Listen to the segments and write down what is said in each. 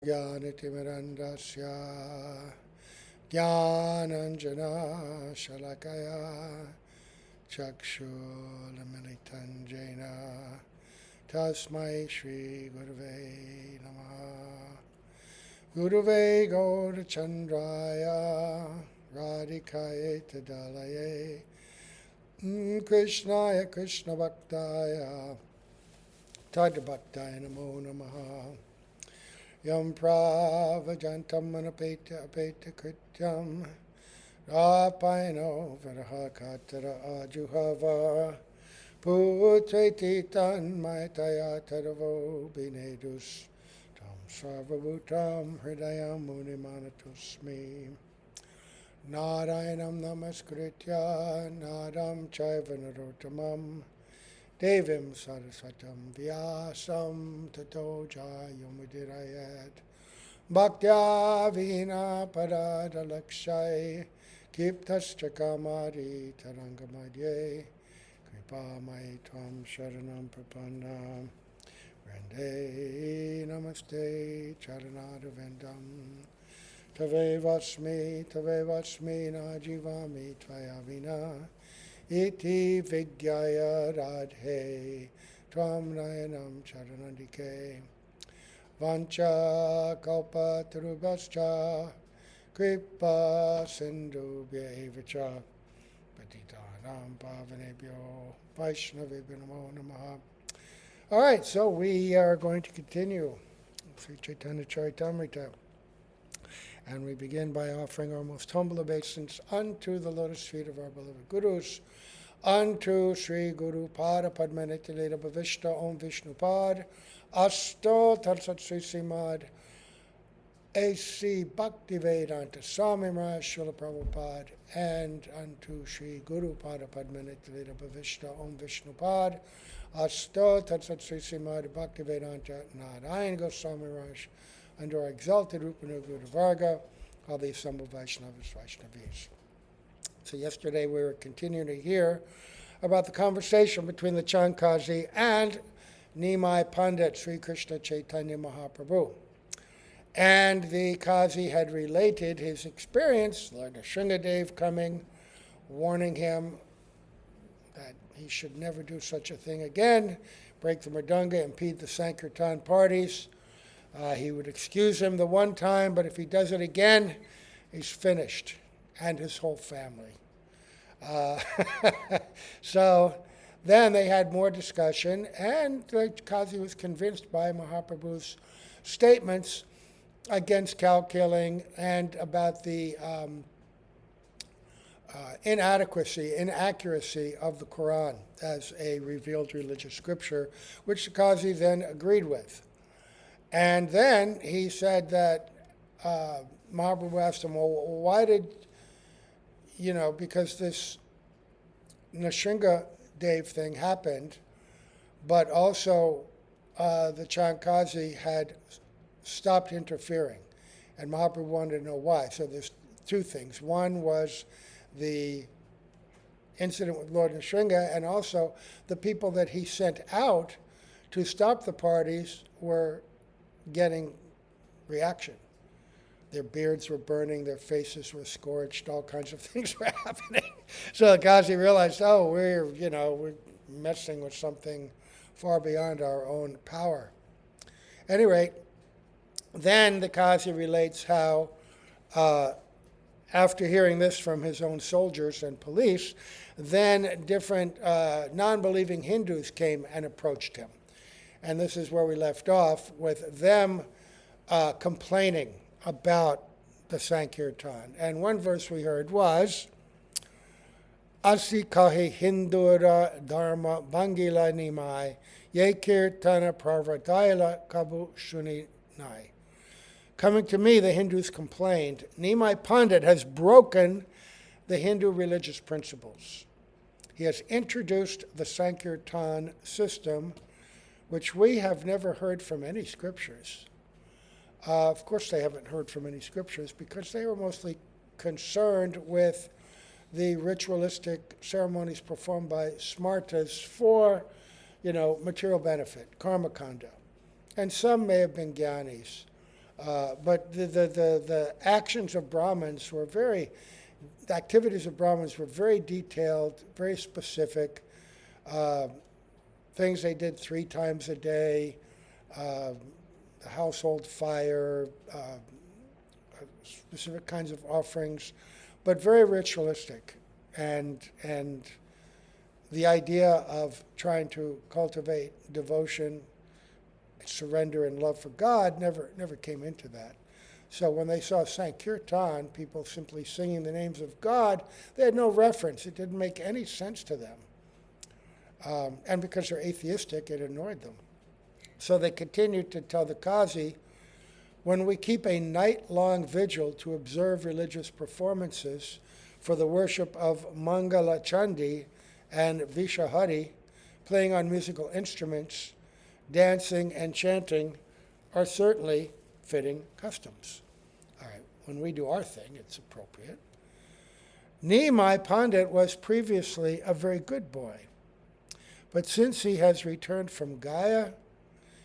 Jnanatimirandasya Jnananjana Shalakaya Chakshulamitan Jena Tasmai Shri Gurave Namaha Gurave Gaurachandraya Radhikaye Tadalaye Krishnaya Krishna Bhaktaya Tad Bhaktaya Namo Namaha Yam Pravajantam Manapeta Apeta Krityam Rapaino Varaha Katara Ajuhava Putreti Tanmayataya Tadavo Binedus Tam Sarvabhutam Hridayam Munimanatusmi Narayanam Namaskritya Naram Chaiva Narottamam Devim Saraswatam Vyasam Tato Jayamudirayat Bhaktya Vina Paradalakshay Kiptascha Kamari Tarangamadye Kripamai Tvam Sharanam Prapannam Vrande Namaste Charanadavendam Tave Vasmi Najivami Tvayavina Iti Vigyaya Radhe Tvam Nayanam Charanandike Vancha Kalpa Tarubhascha Kripa Sindhubhya Evacha Patitanam Pavanebhyo Vaishnavibhyo Namo Namaha. All right, so we are going to continue Sri Chaitanya Charitamrita. And we begin by offering our most humble obeisance unto the lotus feet of our beloved Gurus, unto Sri Guru Pada Padmanitya Bhavishta Om Vishnu Pad, Asto Tatsat Sri Simad, A.C. Bhaktivedanta Swami Maharaj Srila Prabhupada, and unto Sri Guru Pada Padmanitya Bhavishta Om Vishnu Pad, Asto Tatsat Sri Simad Bhaktivedanta Narayan Goswami Maharaj, under our exalted Rupanuga Varga, all the assembled Vaishnavis. So yesterday we were continuing to hear about the conversation between the Chand Kazi and Nimai Pandit, Sri Krishna Chaitanya Mahaprabhu. And the Kazi had related his experience, Lord Nrsingadev coming, warning him that he should never do such a thing again, break the mridanga, impede the sankirtan parties. He would excuse him the one time, but if he does it again, he's finished, and his whole family. So then they had more discussion, and Kazi was convinced by Mahaprabhu's statements against cow killing and about the inaccuracy of the Quran as a revealed religious scripture, which the Kazi then agreed with. And then he said that Mahaprabhu asked him, well, why did, because this Nrsingadev thing happened, but also the Chand Kazi had stopped interfering. And Mahaprabhu wanted to know why. So there's two things. One was the incident with Lord Nrsinga, and also the people that he sent out to stop the parties were getting reaction. Their beards were burning, their faces were scorched, all kinds of things were happening. So Kazi realized, we're messing with something far beyond our own power. At any rate, then the Kazi relates how, after hearing this from his own soldiers and police, then different non-believing Hindus came and approached him. And this is where we left off, with them complaining about the Sankirtan. And one verse we heard was, Asi kahi hindura dharma bangila nimai, ye kirtana pravadaila kabu shuni nai. Coming to me, the Hindus complained, Nimai Pandit has broken the Hindu religious principles. He has introduced the Sankirtan system, which we have never heard from any scriptures. Of course, they haven't heard from any scriptures because they were mostly concerned with the ritualistic ceremonies performed by smartas for, material benefit, karmakanda. And some may have been jnanis. But the actions of Brahmins were the activities of Brahmins were very detailed, very specific. Things they did 3 times a day, the household fire, specific kinds of offerings, but very ritualistic. And the idea of trying to cultivate devotion, surrender, and love for God never came into that. So when they saw sankirtana, people simply singing the names of God, they had no reference. It didn't make any sense to them. And because they're atheistic, it annoyed them. So they continued to tell the Kazi, when we keep a night-long vigil to observe religious performances for the worship of Mangala Chandi and Vishahari, playing on musical instruments, dancing and chanting are certainly fitting customs. All right, when we do our thing, it's appropriate. Nimai Pandit was previously a very good boy, but since he has returned from Gaya,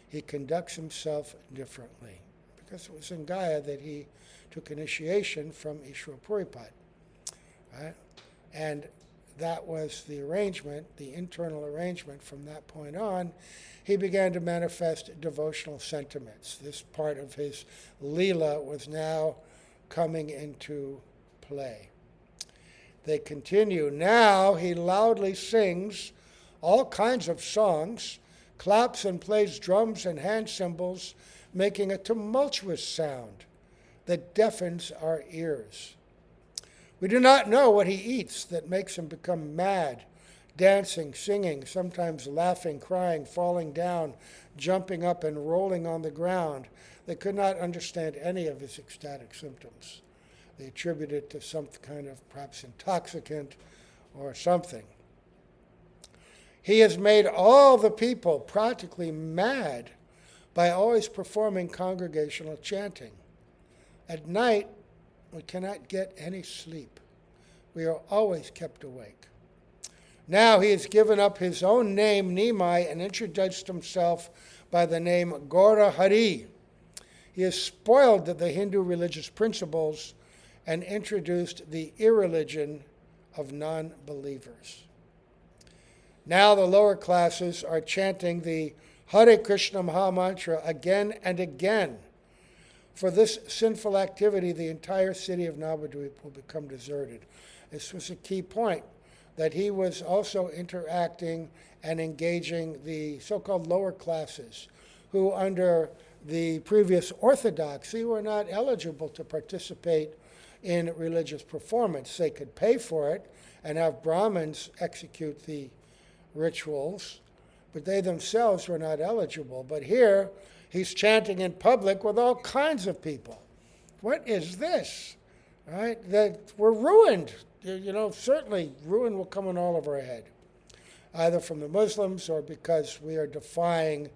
he conducts himself differently, because it was in Gaya that he took initiation from Ishwar Puripat. Right? And that was the arrangement, the internal arrangement. From that point on, he began to manifest devotional sentiments. This part of his Leela was now coming into play. They continue. Now he loudly sings all kinds of songs, claps and plays drums and hand cymbals, making a tumultuous sound that deafens our ears. We do not know what he eats that makes him become mad, dancing, singing, sometimes laughing, crying, falling down, jumping up and rolling on the ground. They could not understand any of his ecstatic symptoms. They attributed it to some kind of perhaps intoxicant or something. He has made all the people practically mad by always performing congregational chanting. At night, we cannot get any sleep. We are always kept awake. Now he has given up his own name, Nimai, and introduced himself by the name Gaura Hari. He has spoiled the Hindu religious principles and introduced the irreligion of non-believers. Now the lower classes are chanting the Hare Krishna Maha Mantra again and again. For this sinful activity, the entire city of Navadvip will become deserted. This was a key point, that he was also interacting and engaging the so-called lower classes, who under the previous orthodoxy were not eligible to participate in religious performance. They could pay for it and have Brahmins execute the rituals, but they themselves were not eligible. But here, he's chanting in public with all kinds of people. What is this? Right? That we're ruined. Certainly ruin will come on all of our head, either from the Muslims or because we are defying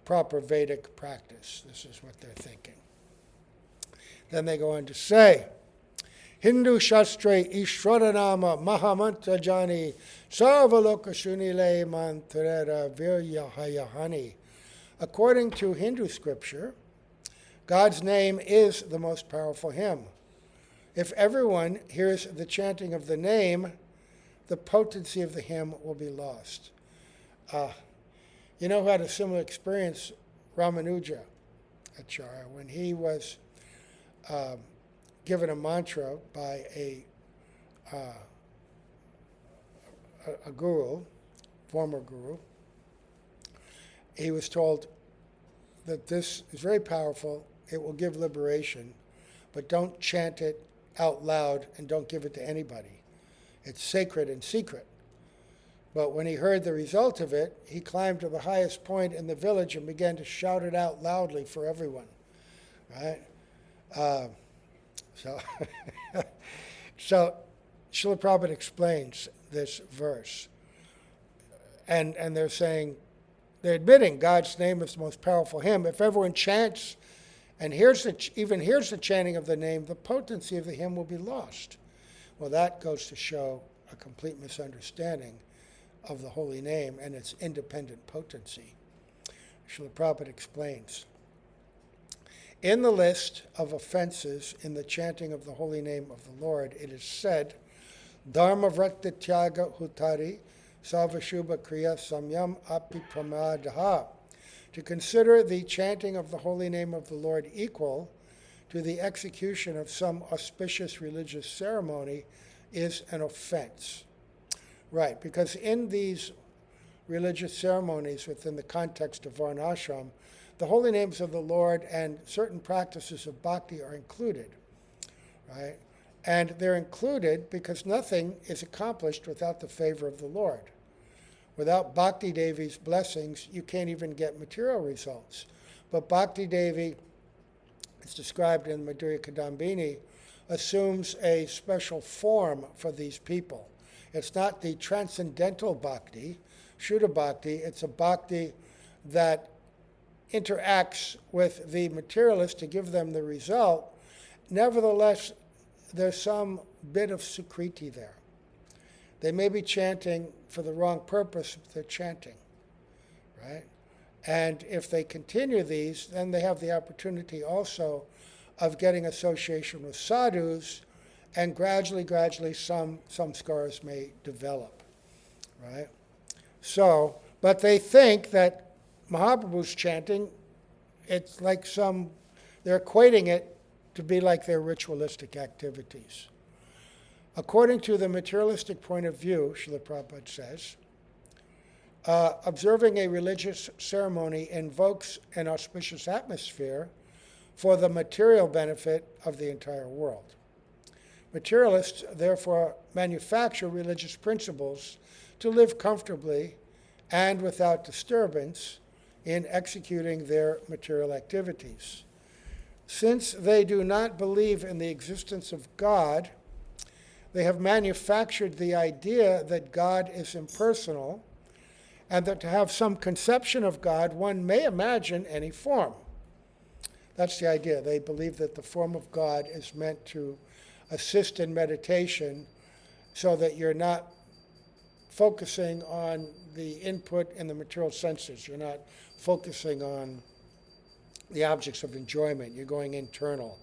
proper Vedic practice. This is what they're thinking. Then they go on to say, Hindu Shastre Ishwaranama Mahamantra Jani Sarvaloka Shunile Mantrera Viryahayahani. According to Hindu scripture, God's name is the most powerful hymn. If everyone hears the chanting of the name, the potency of the hymn will be lost. Who had a similar experience? Ramanuja Acharya, when he was given a mantra by a guru, former guru. He was told that this is very powerful, it will give liberation, but don't chant it out loud and don't give it to anybody. It's sacred and secret. But when he heard the result of it, he climbed to the highest point in the village and began to shout it out loudly for everyone. Right? So Srila Prabhupada explains this verse. And they're saying, they're admitting God's name is the most powerful hymn. If everyone chants and even hears the chanting of the name, the potency of the hymn will be lost. Well, that goes to show a complete misunderstanding of the holy name and its independent potency. Srila Prabhupada explains, In the list of offenses in the chanting of the holy name of the Lord, it is said, Dharma vrata tyaga hutari savashubha kriya samyam api pramadaha. To consider the chanting of the holy name of the Lord equal to the execution of some auspicious religious ceremony is an offense. Right, because in these religious ceremonies within the context of Varnashram, the holy names of the Lord and certain practices of bhakti are included, right? And they're included because nothing is accomplished without the favor of the Lord. Without Bhakti Devi's blessings, you can't even get material results. But Bhakti Devi, it's described in Madhurya Kadambini, assumes a special form for these people. It's not the transcendental bhakti, Shuddha bhakti, it's a bhakti that interacts with the materialist to give them the result. Nevertheless, there's some bit of sukriti there. They may be chanting for the wrong purpose, but they're chanting, right? And if they continue these, then they have the opportunity also of getting association with sadhus, and gradually some scars may develop, right? So, but they think that Mahaprabhu's chanting, it's like they're equating it to be like their ritualistic activities. According to the materialistic point of view, Srila Prabhupada says, observing a religious ceremony invokes an auspicious atmosphere for the material benefit of the entire world. Materialists, therefore, manufacture religious principles to live comfortably and without disturbance in executing their material activities. Since they do not believe in the existence of God, they have manufactured the idea that God is impersonal, and that to have some conception of God, one may imagine any form. That's the idea. They believe that the form of God is meant to assist in meditation so that you're not focusing on the input in the material senses. You're not focusing on the objects of enjoyment. You're going internal.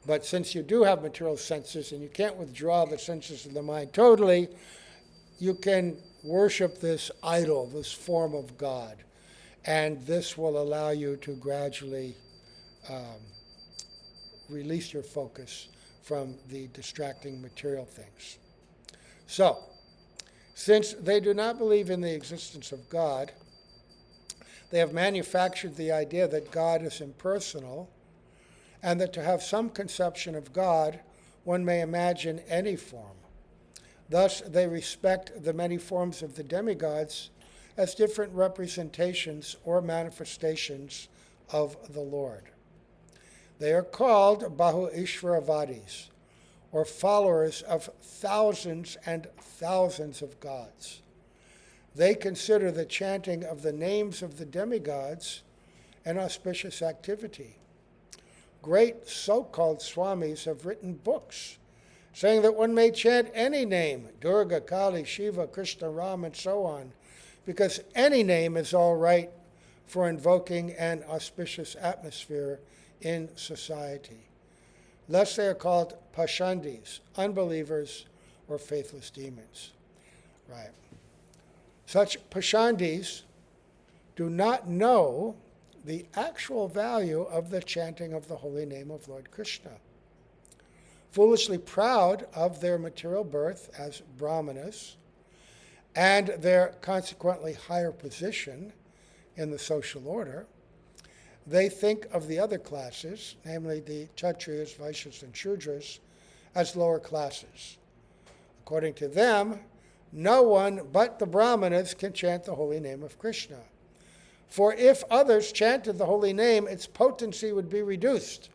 But since you do have material senses and you can't withdraw the senses of the mind totally, you can worship this idol, this form of God. And this will allow you to gradually release your focus from the distracting material things. So, since they do not believe in the existence of God, they have manufactured the idea that God is impersonal, and that to have some conception of God, one may imagine any form. Thus, they respect the many forms of the demigods as different representations or manifestations of the Lord. They are called Bahu Ishvaravadis, or followers of thousands and thousands of gods. They consider the chanting of the names of the demigods an auspicious activity. Great so-called swamis have written books saying that one may chant any name, Durga, Kali, Shiva, Krishna, Ram, and so on, because any name is all right for invoking an auspicious atmosphere in society. Thus they are called pashandis, unbelievers or faithless demons. Right. Such pashandis do not know the actual value of the chanting of the holy name of Lord Krishna. Foolishly proud of their material birth as brahmanas and their consequently higher position in the social order, they think of the other classes, namely the Kshatriyas, Vaishyas, and Shudras, as lower classes. According to them, no one but the brahmanas can chant the holy name of Krishna. For if others chanted the holy name, its potency would be reduced.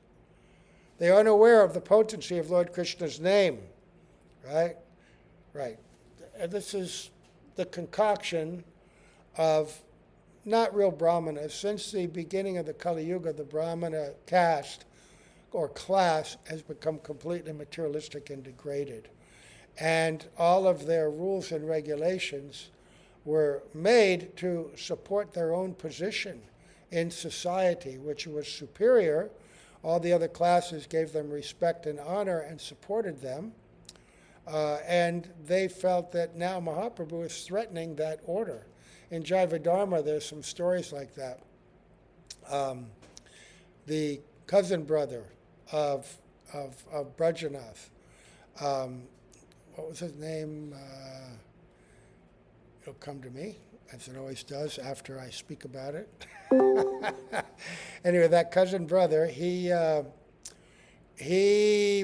They are unaware of the potency of Lord Krishna's name, right? Right. And this is the concoction of not real brahmanas. Since the beginning of the Kali Yuga, the brahmana caste or class has become completely materialistic and degraded. And all of their rules and regulations were made to support their own position in society, which was superior All the other classes gave them respect and honor and supported them. And they felt that now Mahaprabhu is threatening that order. In Jaiva Dharma, there's some stories like that. The cousin brother of Brajanath, what was his name? It'll come to me, as it always does after I speak about it. Anyway, that cousin brother, he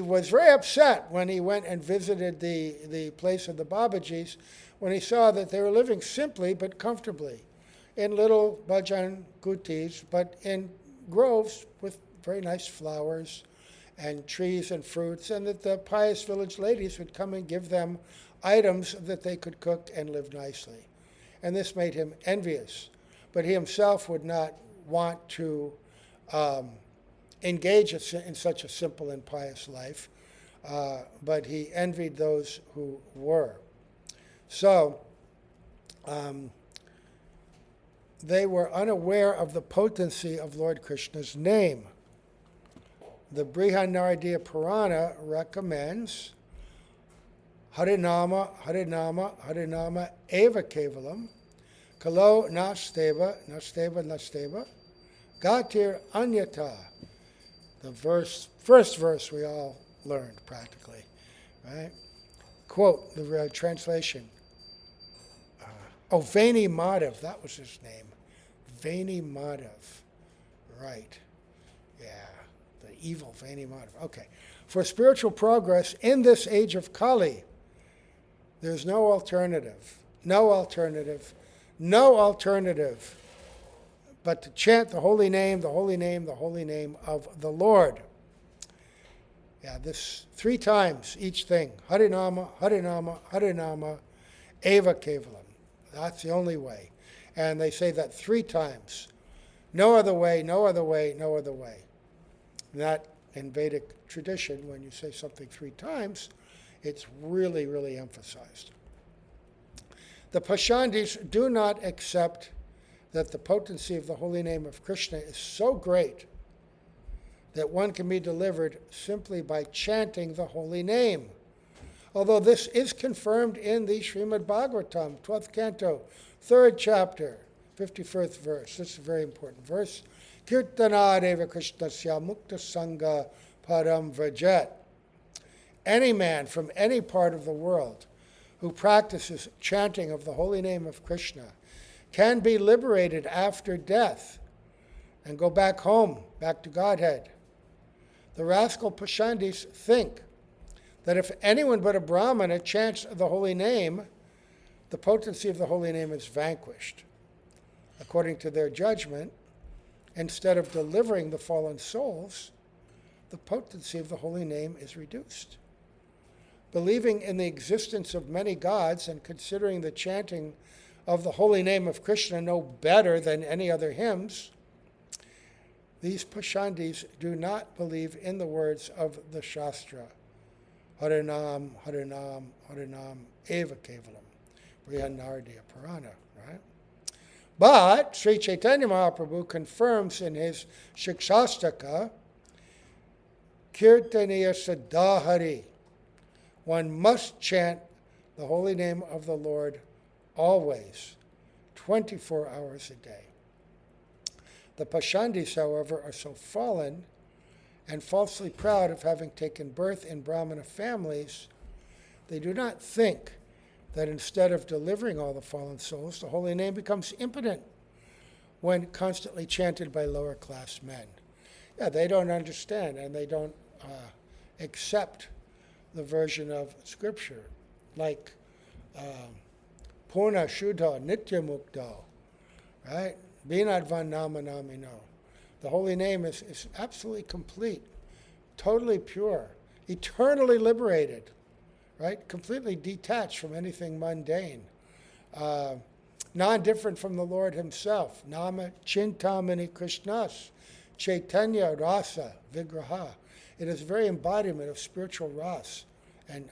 was very upset when he went and visited the place of the Babajis, when he saw that they were living simply but comfortably in little bhajan kutis, but in groves with very nice flowers and trees and fruits, and that the pious village ladies would come and give them items that they could cook and live nicely. And this made him envious. But he himself would not want to engage in such a simple and pious life, but he envied those who were. So they were unaware of the potency of Lord Krishna's name. The Brihanaradiya Purana recommends Harinama, Harinama, Harinama eva kevalam, kalo nasteva, nasteva, nasteva, gatir anyata. The first verse we all learned practically, right? Quote, the translation. Vaini Madhav, that was his name. Vaini Madhav, right. Yeah, the evil Vaini Madhav. Okay. For spiritual progress in this age of Kali, there's no alternative, no alternative, no alternative but to chant the holy name, the holy name, the holy name of the Lord. Yeah, this 3 times each thing. Harinama, Harinama, Harinama, eva kevalam. That's the only way. And they say that 3 times. No other way, no other way, no other way. That in Vedic tradition, when you say something 3 times, it's really, really emphasized. The Pashandis do not accept that the potency of the holy name of Krishna is so great that one can be delivered simply by chanting the holy name. Although this is confirmed in the Srimad Bhagavatam, 12th canto, 3rd chapter, 51st verse. This is a very important verse. Kirtana deva Krishnasya mukta sangha param vrajet. Any man from any part of the world who practices chanting of the holy name of Krishna can be liberated after death and go back home, back to Godhead. The rascal Pashandis think that if anyone but a Brahmana chants the holy name, the potency of the holy name is vanquished. According to their judgment, instead of delivering the fallen souls, the potency of the holy name is reduced. Believing in the existence of many gods and considering the chanting of the holy name of Krishna no better than any other hymns, these Pashandis do not believe in the words of the Shastra. Harinam, Harinam, Harinam, eva kevalam. Brihanaradiya Purana, right? But Sri Chaitanya Mahaprabhu confirms in his Shikshastaka, Kirtaniya Sadahari. One must chant the holy name of the Lord always, 24 hours a day. The Pashandis, however, are so fallen and falsely proud of having taken birth in Brahmana families, they do not think that instead of delivering all the fallen souls, the holy name becomes impotent when constantly chanted by lower class men. Yeah, they don't understand and they don't accept the version of Scripture, like Purna Shuddha Nitya Mukta, right? Binadvan Nama Namino. The holy name is absolutely complete, totally pure, eternally liberated, right? Completely detached from anything mundane, non-different from the Lord himself. Nama Chintamani Krishnas, Chaitanya Rasa Vigraha. It is a very embodiment of spiritual ras and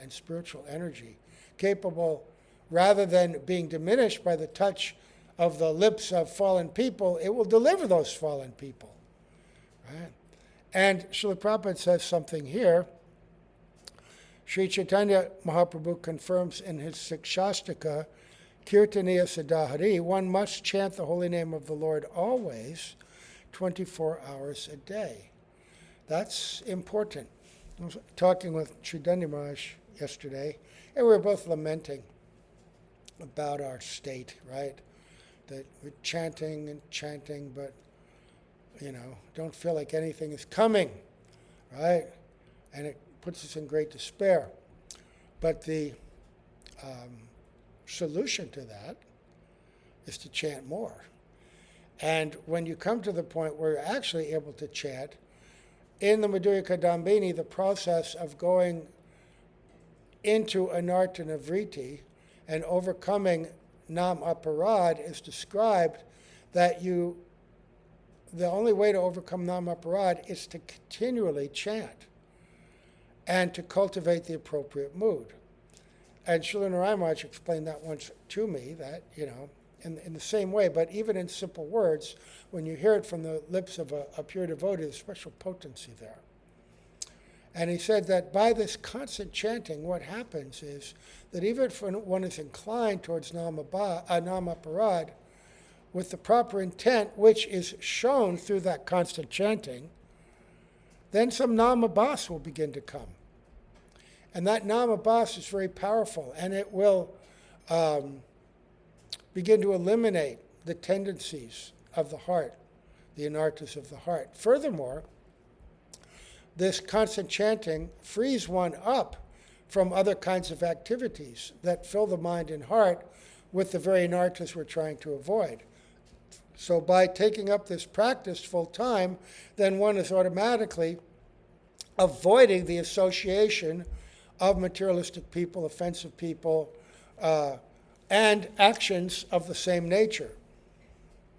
spiritual energy, capable, rather than being diminished by the touch of the lips of fallen people, it will deliver those fallen people. Right? And Srila Prabhupada says something here. Sri Chaitanya Mahaprabhu confirms in his Sikshastika, Kirtaniya Sadahari, one must chant the holy name of the Lord always, 24 hours a day. That's important. I was talking with Chaitanya Maharaj yesterday, and we were both lamenting about our state, right? That we're chanting, but, don't feel like anything is coming, right? And it puts us in great despair. But the solution to that is to chant more. And when you come to the point where you're actually able to chant, in the Madhurya Kadambini, the process of going into anartana vritti and overcoming nam aparad is described that the only way to overcome nam aparad is to continually chant and to cultivate the appropriate mood. And Srila Narayan Maharaj explained that once to me, that, in the same way, but even in simple words, when you hear it from the lips of a pure devotee, there's special potency there. And he said that by this constant chanting, what happens is that even if one is inclined towards namaparad, with the proper intent, which is shown through that constant chanting, then some namabhas will begin to come. And that namabhas is very powerful, and it will begin to eliminate the tendencies of the heart, the anarthas of the heart. Furthermore, this constant chanting frees one up from other kinds of activities that fill the mind and heart with the very anarthas we're trying to avoid. So by taking up this practice full time, then one is automatically avoiding the association of materialistic people, offensive people, and actions of the same nature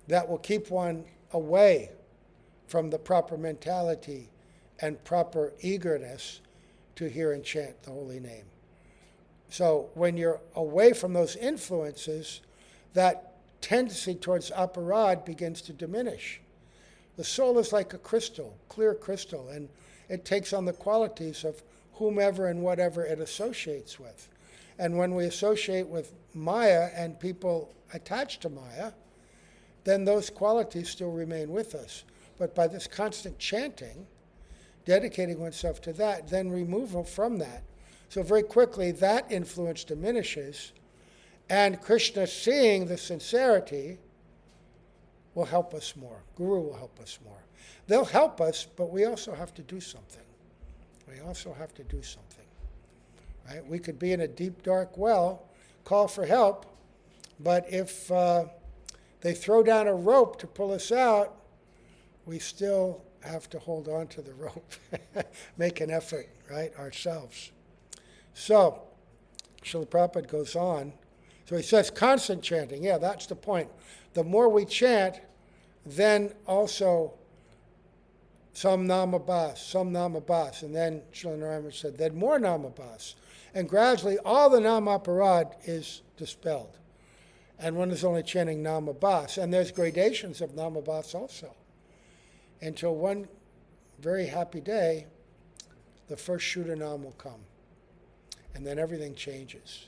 that will keep one away from the proper mentality and proper eagerness to hear and chant the holy name. So when you're away from those influences, that tendency towards aparad begins to diminish. The soul is like a crystal, clear crystal, and it takes on the qualities of whomever and whatever it associates with. And when we associate with Maya and people attached to Maya, then those qualities still remain with us. But by this constant chanting, dedicating oneself to that, then removal from that. So very quickly that influence diminishes, and Krishna, seeing the sincerity, will help us more. Guru will help us more. They'll help us, but we also have to do something. We also have to do something. Right? We could be in a deep, dark well, call for help, but if they throw down a rope to pull us out, we still have to hold on to the rope, make an effort, right, ourselves. So, Srila Prabhupada goes on. So he says constant chanting. Yeah, that's the point. The more we chant, then also some namabhas. And then Srila Narayana said, then more namabhas. And gradually all the namaparad is dispelled. And one is only chanting namabhas. And there's gradations of namabhas also. Until one very happy day, the first Shuddhanam will come. And then everything changes.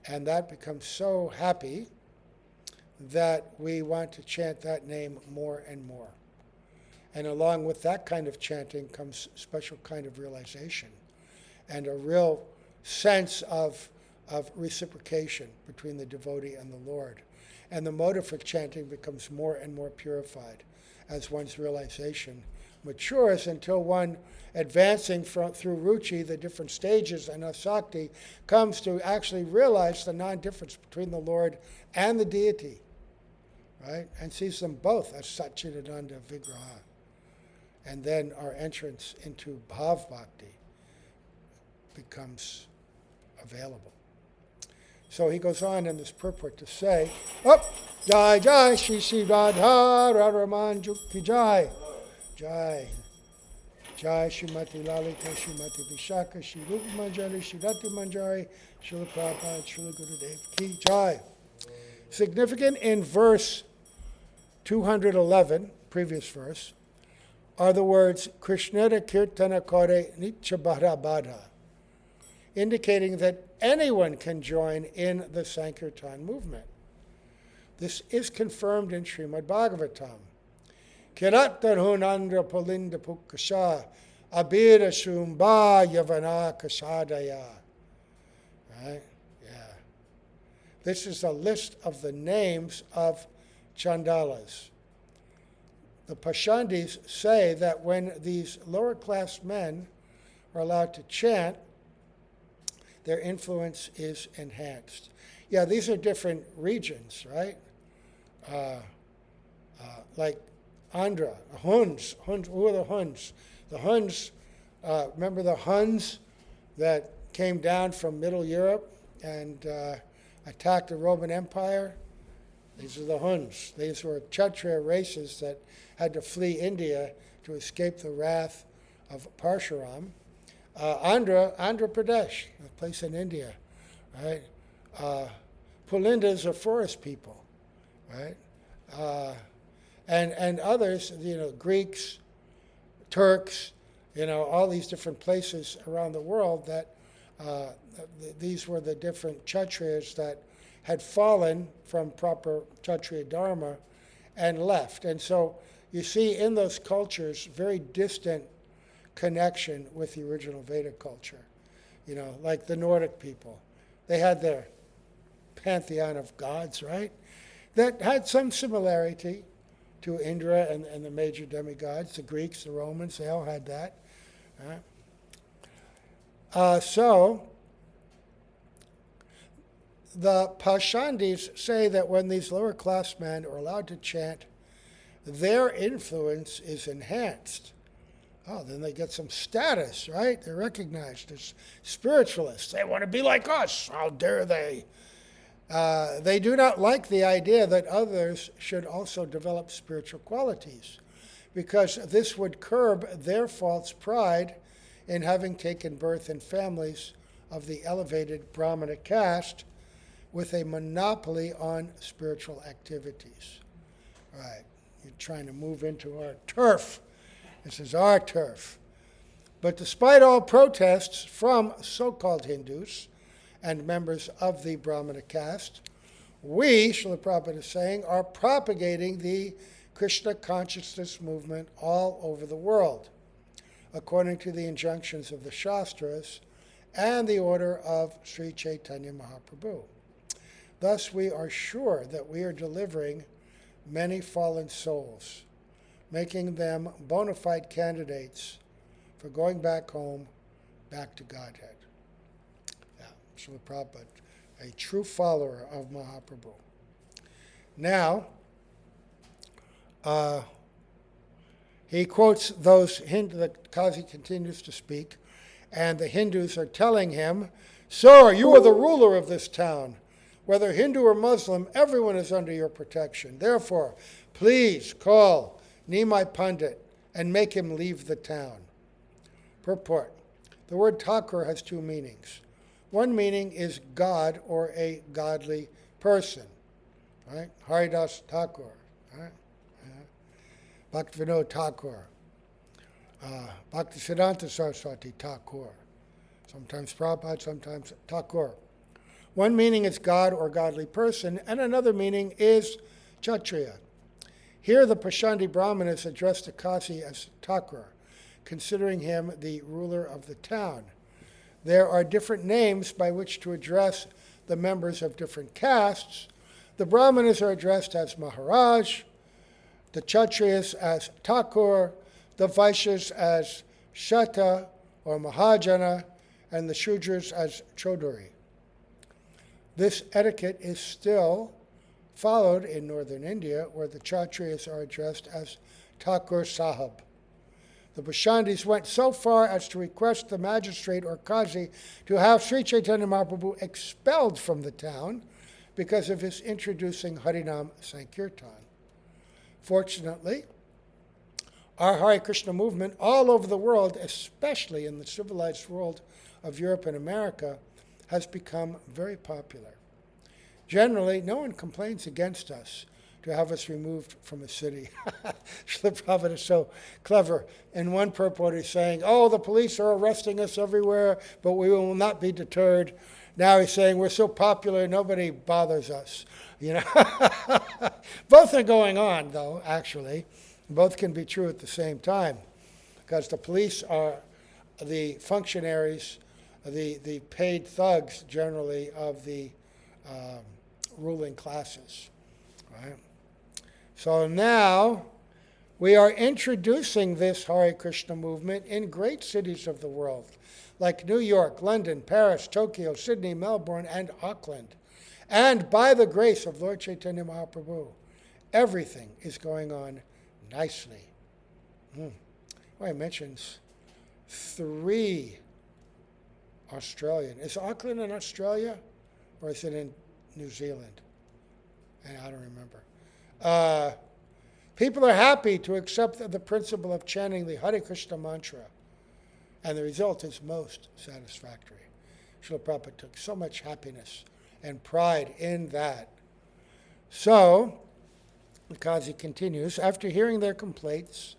And that becomes so happy that we want to chant that name more and more. And along with that kind of chanting comes a special kind of realization and a real sense of reciprocation between the devotee and the Lord. And the motive for chanting becomes more and more purified as one's realization matures, until one, advancing through ruchi, the different stages, and asakti, comes to actually realize the non-difference between the Lord and the deity, right? And sees them both as Satchidananda Vigraha. And then our entrance into Bhav Bhakti becomes available. So he goes on in this purport to say, Jai Jai Shri Shri Radha Radharaman Jukti Jai. Jai. Jai Srimati Lalita Srimati Vishaka Shri Rupa Manjari Shri Rati Manjari Srila Prabhupada Srila Gurudev Ki Jai. Significant in verse 211, previous verse, are the words Krishnara Kirtana Kore Nitchabhara Badha, indicating that anyone can join in the Sankirtan movement. This is confirmed in Srimad Bhagavatam. Kiratarhunandra Palinda Pukasha Abira Shumba Yavana Kasadaya. Right? Yeah. This is a list of the names of Chandalas. The Pashandis say that when these lower class men are allowed to chant, their influence is enhanced. Yeah, these are different regions, right? Like Andhra, Huns. Who are the Huns? The Huns, remember the Huns that came down from Middle Europe and attacked the Roman Empire? These are the Huns. These were Kshatriya races that had to flee India to escape the wrath of Parshuram. Andhra Pradesh, a place in India, right? Pulindas are forest people, right? And others, Greeks, Turks, all these different places around the world that these were the different Kshatriyas that had fallen from proper Kshatriya Dharma and left. And so you see in those cultures very distant connection with the original Vedic culture. Like the Nordic people. They had their pantheon of gods, right? That had some similarity to Indra and the major demigods. The Greeks, the Romans, they all had that. Right? So the Pashandis say that when these lower class men are allowed to chant, their influence is enhanced. Oh, then they get some status, right? They're recognized as spiritualists. They want to be like us. How dare they? They do not like the idea that others should also develop spiritual qualities, because this would curb their false pride in having taken birth in families of the elevated Brahmana caste with a monopoly on spiritual activities. Right. You're trying to move into our turf. This is our turf. But despite all protests from so-called Hindus and members of the Brahmana caste, we, Srila Prabhupada is saying, are propagating the Krishna consciousness movement all over the world, according to the injunctions of the Shastras and the order of Sri Chaitanya Mahaprabhu. Thus, we are sure that we are delivering many fallen souls, making them bona fide candidates for going back home, back to Godhead. Yeah, Srila Prabhupada, a true follower of Mahaprabhu. Now, he quotes those Hindus, that Kazi continues to speak, and the Hindus are telling him, "Sir, you are the ruler of this town. Whether Hindu or Muslim, everyone is under your protection. Therefore, please call Nimai Pandit and make him leave the town." Purport. The word Thakur has two meanings. One meaning is God or a godly person. Right? Haridas Thakur. Right? Bhaktivinoda Thakur. Bhaktisiddhanta Saraswati Thakur. Sometimes Prabhupada, sometimes Thakur. One meaning is God or godly person, and another meaning is Kshatriya. Here the Pashandi Brahmanas address the Kazi as Thakur, considering him the ruler of the town. There are different names by which to address the members of different castes. The Brahmanas are addressed as Maharaj, the Kshatriyas as Thakur, the Vaishyas as Shata or Mahajana, and the Shudras as Chaudhuri. This etiquette is still followed in northern India, where the Kshatriyas are addressed as Thakur Sahib. The Pashandis went so far as to request the magistrate or Kazi to have Sri Chaitanya Mahaprabhu expelled from the town because of his introducing Harinam Sankirtan. Fortunately, our Hare Krishna movement all over the world, especially in the civilized world of Europe and America, has become very popular. Generally, no one complains against us to have us removed from a city. Srila Prabhupada is so clever. In one purport, he's saying, oh, the police are arresting us everywhere, but we will not be deterred. Now he's saying, we're so popular, nobody bothers us. Both are going on, though, actually. Both can be true at the same time, because the police are the functionaries, the paid thugs, generally, of the ruling classes. Right? So now we are introducing this Hare Krishna movement in great cities of the world, like New York, London, Paris, Tokyo, Sydney, Melbourne, and Auckland. And by the grace of Lord Chaitanya Mahaprabhu, everything is going on nicely. Well, he mentions 3 Australian. Is Auckland in Australia, or is it in New Zealand? And I don't remember. People are happy to accept the principle of chanting the Hare Krishna mantra, and the result is most satisfactory. Srila Prabhupada took so much happiness and pride in that. So, Kazi continues, after hearing their complaints,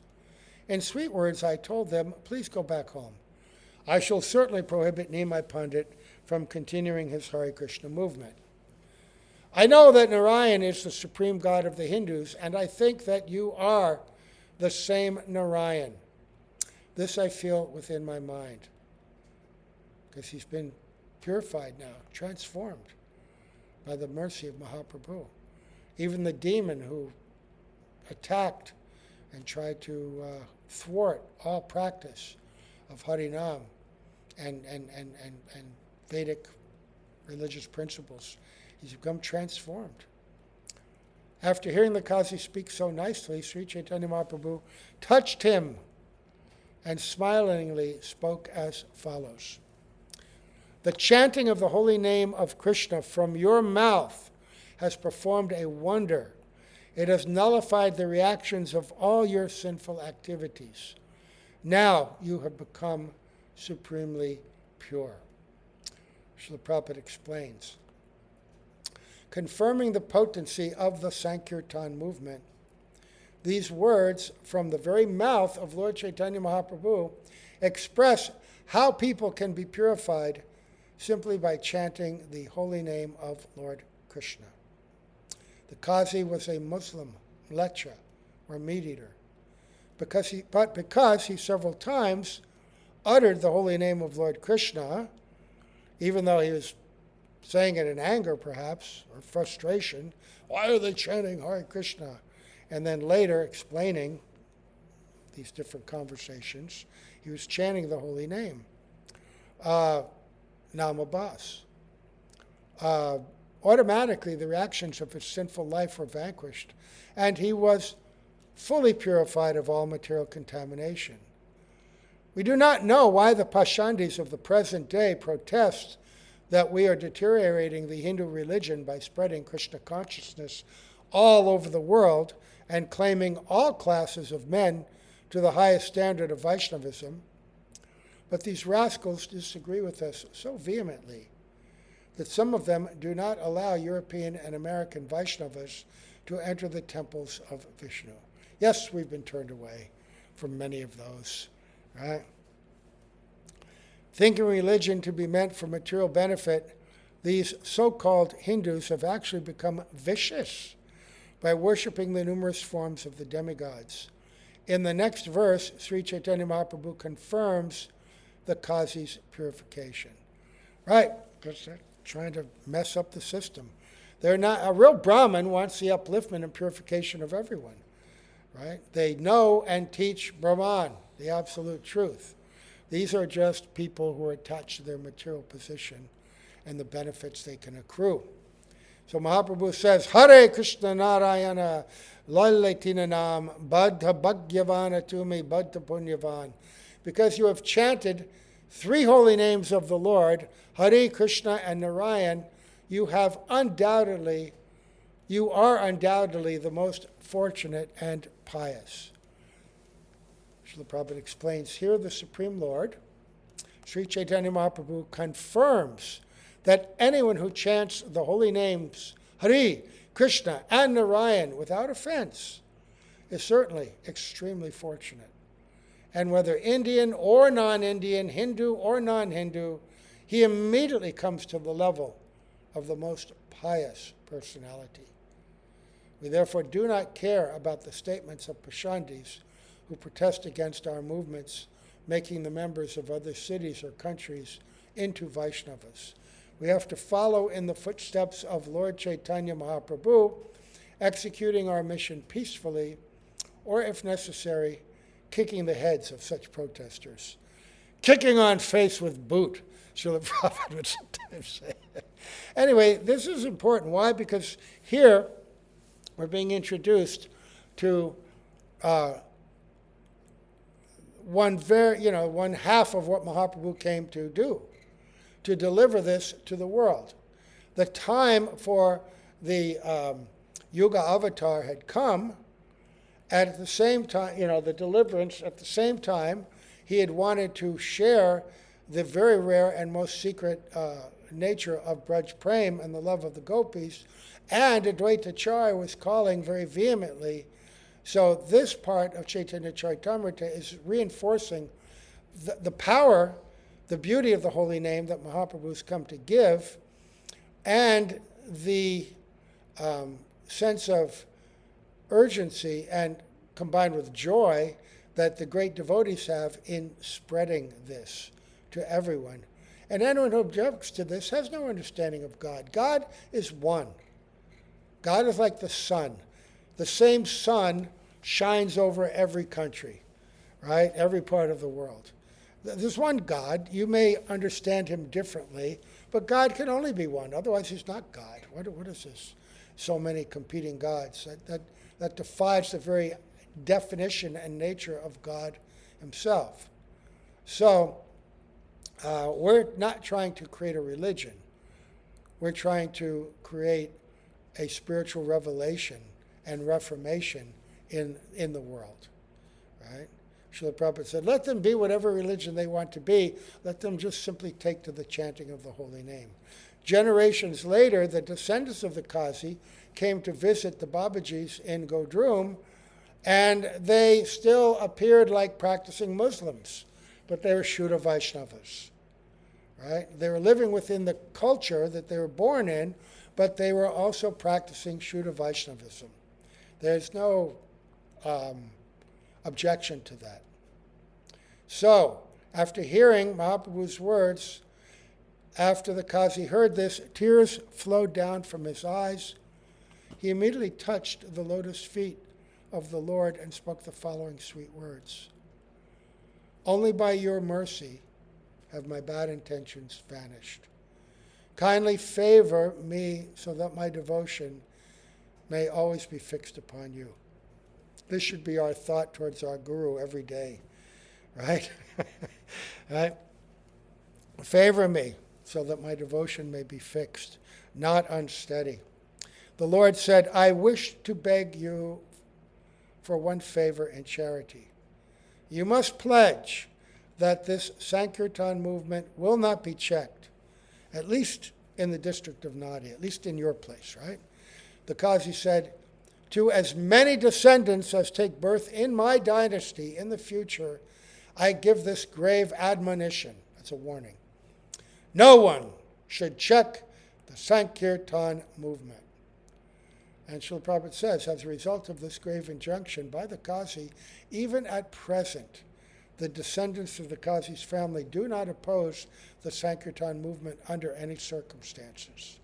in sweet words I told them, please go back home. I shall certainly prohibit Nimai Pandit from continuing his Hare Krishna movement. I know that Narayan is the supreme god of the Hindus, and I think that you are the same Narayan. This I feel within my mind, because he's been purified now, transformed by the mercy of Mahaprabhu. Even the demon who attacked and tried to thwart all practice of Harinam and Vedic religious principles, he's become transformed. After hearing the Kazi speak so nicely, Sri Chaitanya Mahaprabhu touched him and smilingly spoke as follows. The chanting of the holy name of Krishna from your mouth has performed a wonder. It has nullified the reactions of all your sinful activities. Now you have become supremely pure. Srila Prabhupada explains. Confirming the potency of the Sankirtan movement, these words from the very mouth of Lord Chaitanya Mahaprabhu express how people can be purified simply by chanting the holy name of Lord Krishna. The Kazi was a Muslim, lecha, or meat-eater, because he several times uttered the holy name of Lord Krishna, even though he was saying it in anger perhaps, or frustration. Why are they chanting Hare Krishna? And then later explaining these different conversations, he was chanting the holy name. Namabas. Automatically the reactions of his sinful life were vanquished, and he was fully purified of all material contamination. We do not know why the Pashandis of the present day protest that we are deteriorating the Hindu religion by spreading Krishna consciousness all over the world and claiming all classes of men to the highest standard of Vaishnavism. But these rascals disagree with us so vehemently that some of them do not allow European and American Vaishnavas to enter the temples of Vishnu. Yes, we've been turned away from many of those, right? Thinking religion to be meant for material benefit, these so-called Hindus have actually become vicious by worshiping the numerous forms of the demigods. In the next verse, Sri Chaitanya Mahaprabhu confirms the Kazi's purification. Right, because they're trying to mess up the system. They're not, a real Brahmin wants the upliftment and purification of everyone, right? They know and teach Brahman, the absolute truth. These are just people who are attached to their material position and the benefits they can accrue. So Mahaprabhu says, Hare Krishna Narayana Lalitinanam Baddha Bhagyavana Tumi Baddha Punyavan. Because you have chanted 3 holy names of the Lord, Hare Krishna and Narayan, you are undoubtedly the most fortunate and pious. Srila Prabhupada explains here the Supreme Lord, Sri Chaitanya Mahaprabhu, confirms that anyone who chants the holy names Hari, Krishna and Narayan without offense is certainly extremely fortunate. And whether Indian or non-Indian, Hindu or non-Hindu, he immediately comes to the level of the most pious personality. We therefore do not care about the statements of Pashandis who protest against our movements, making the members of other cities or countries into Vaishnavas. We have to follow in the footsteps of Lord Chaitanya Mahaprabhu, executing our mission peacefully, or if necessary, kicking the heads of such protesters. Kicking on face with boot, Srila Prabhupada would sometimes say. Anyway, this is important. Why? Because here we're being introduced to one half of what Mahaprabhu came to do, to deliver this to the world. The time for the Yuga Avatar had come. At the same time, the deliverance, at the same time, he had wanted to share the very rare and most secret nature of Braj Prem and the love of the gopis, and Advaita Acharya was calling very vehemently. So this part of Chaitanya Charitamrita is reinforcing the power, the beauty of the holy name that Mahaprabhu has come to give, and the sense of urgency and combined with joy that the great devotees have in spreading this to everyone. And anyone who objects to this has no understanding of God. God is one. God is like the sun. The same sun shines over every country, right? Every part of the world. There's one God. You may understand him differently, but God can only be one. Otherwise, he's not God. What is this? So many competing gods. That defies the very definition and nature of God himself. So we're not trying to create a religion. We're trying to create a spiritual revelation and reformation in the world, right? Srila Prabhupada said, let them be whatever religion they want to be. Let them just simply take to the chanting of the holy name. Generations later, the descendants of the Kazi came to visit the Babajis in Godrum, and they still appeared like practicing Muslims, but they were Shuddha Vaishnavas, right? They were living within the culture that they were born in, but they were also practicing Shuddha Vaishnavism. There's no objection to that. So, after hearing Mahaprabhu's words, after the Kazi heard this, tears flowed down from his eyes. He immediately touched the lotus feet of the Lord and spoke the following sweet words. Only by your mercy have my bad intentions vanished. Kindly favor me so that my devotion may always be fixed upon you. This should be our thought towards our Guru every day, right? Right? Favor me so that my devotion may be fixed, not unsteady. The Lord said, I wish to beg you for one favor and charity. You must pledge that this Sankirtan movement will not be checked, at least in the district of Nadia, at least in your place, right? The Kazi said, to as many descendants as take birth in my dynasty in the future, I give this grave admonition. That's a warning. No one should check the Sankirtan movement. And Srila Prabhupada says, as a result of this grave injunction by the Kazi, even at present, the descendants of the Kazi's family do not oppose the Sankirtan movement under any circumstances.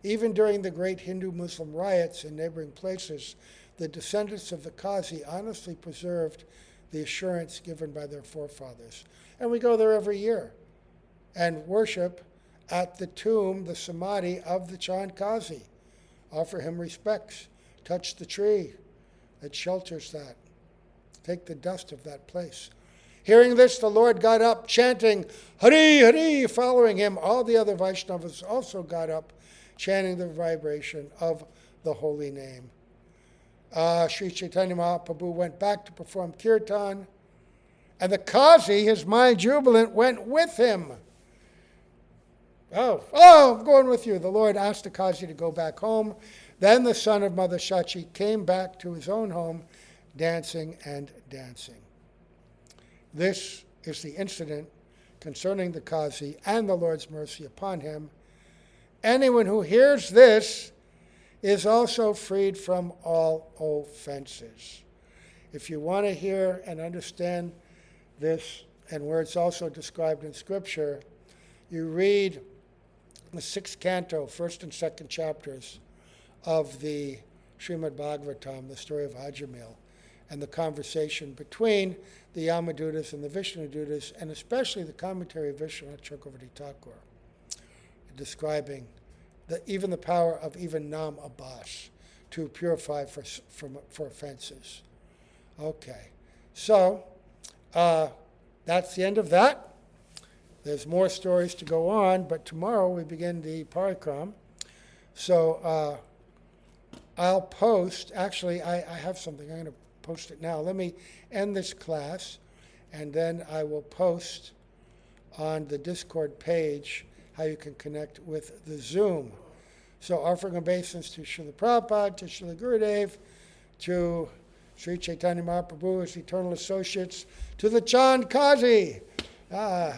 Even during the great Hindu-Muslim riots in neighboring places, the descendants of the Kazi honestly preserved the assurance given by their forefathers. And we go there every year and worship at the tomb, the samadhi of the Chand Kazi. Offer him respects. Touch the tree that shelters that. Take the dust of that place. Hearing this, the Lord got up, chanting, Hari, Hari, following him. All the other Vaishnavas also got up, chanting the vibration of the holy name. Sri Chaitanya Mahaprabhu went back to perform kirtan, and the Kazi, his mind jubilant, went with him. Oh, I'm going with you. The Lord asked the Kazi to go back home. Then the son of Mother Shachi came back to his own home, dancing and dancing. This is the incident concerning the Kazi and the Lord's mercy upon him. Anyone who hears this is also freed from all offenses. If you want to hear and understand this, and where it's also described in Scripture, you read the 6th canto, 1st and 2nd chapters of the Srimad Bhagavatam, the story of Ajamil, and the conversation between the Yamadutas and the Vishnudutas, and especially the commentary of Vishwanath Chakravarti Thakur, describing even the power of even Nam Abbas to purify for offenses. Okay, so that's the end of that. There's more stories to go on, but tomorrow we begin the parikram. So I'll post, actually I have something, I'm going to post it now. Let me end this class, and then I will post on the Discord page how you can connect with the Zoom. So offering obeisance to Srila Prabhupada, to Srila Gurudev, to Sri Chaitanya Mahaprabhu, his eternal associates, to the Chand Kazi. Gaur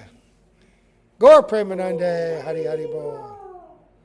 Premanande, Hari Hari Bol.